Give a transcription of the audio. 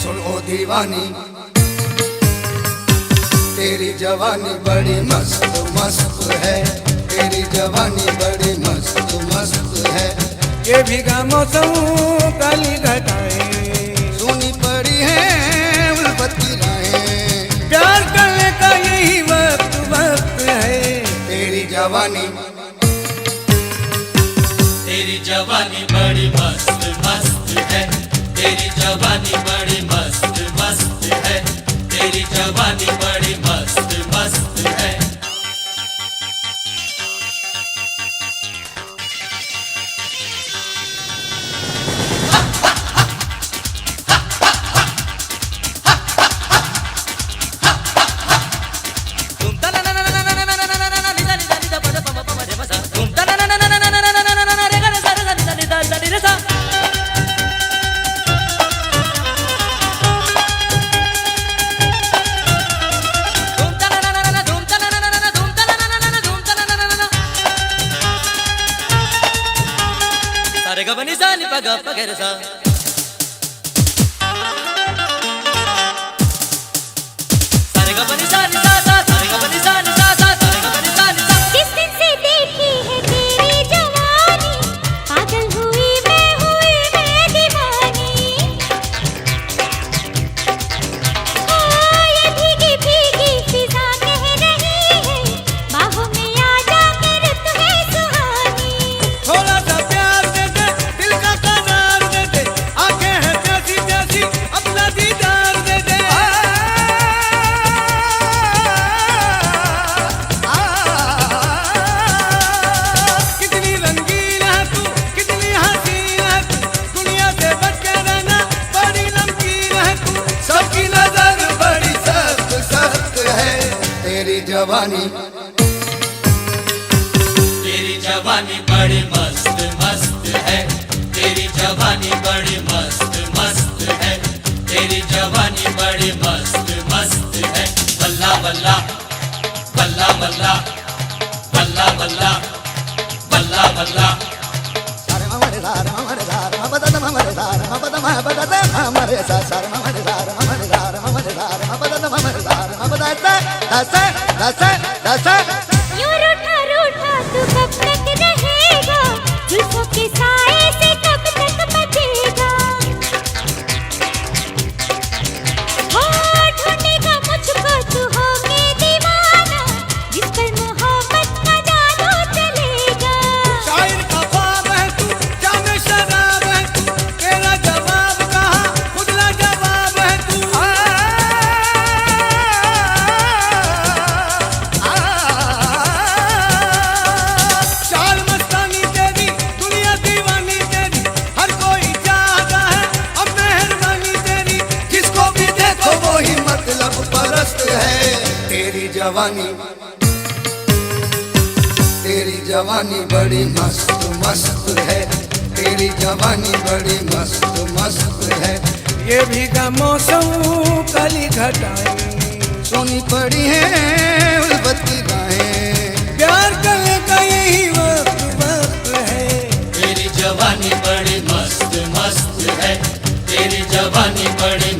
सुनो दीवानी, तेरी जवानी बड़ी मस्त मस्त है, तेरी जवानी बड़ी मस्त मस्त है। ये भीगा मौसम काली घटाएं, सुनी पड़ी है उल्फत की राहें, प्यार करने का यही वक्त वक्त है। तेरी जवानी, तेरी जवानी बड़ी मस्त मस्त है, तेरी जवानी बड़ी मस्त मस्त है, तेरी जवानी बड़ी मस्त मस्त है। गबनी सानी पगा पगेर सा सारे गबनी सानी सा सा सारे गबनी सानी सा सा सारे गबनी सानी सा। किस दिन से देखी है तेरी जवानी, पागल हुई मैं दीवानी। ओ ये भीगी भीगी फिजा कह रही है, बाहों में आ जा के रुत है सुहानी। थोड़ा सा प्यार दे दे, दिल का करार दे दे, आंखें हैं प्यासी प्यासी, अपना दीदार दे दे। कितनी रंगीन है तू, कितनी हसीन है तू, दुनिया से बच के रहना बड़ी नमकीन है तू। सबकी नजर बड़ी सख्त सख्त है। तेरी जवानी, तेरी जवानी बड़ी मस्त मस्त है, तेरी जवानी बड़ी मस्त मस्त है, तेरी जवानी बड़ी मस्त मस्त है। बल्ला बल्ला बल्ला बल्ला बल्ला बल्ला बल्ला बल्ला। यूं रूठा रूठा तू कब तक रहेगा, जुल्फों के साए से कब तक बचेगा। हो ढूंढेगा मुझको तू होके दीवाना, जिस पर मोहब्बत का जादू चलेगा। शायर का ख्वाब है तू, जामे शराब है तू, तेरा जवाब कहाँ खुद ला जवाब है तू। चाल मस्तानी तेरी, दुनिया दीवानी तेरी, हर कोई चाहता है अब मेहरबानी तेरी। जिसको भी देखो वो ही मतलब परस्त है। तेरी जवानी, तेरी जवानी बड़ी मस्त मस्त है, तेरी जवानी बड़ी मस्त मस्त है। ये भीगा मौसम काली घटाएं, सोनी पड़ी है उल्फत की राहें, प्यार करने का यही वक्त वक्त है। तेरी जवानी बड़ी मस्त मस्त है, तेरी जवानी बड़ी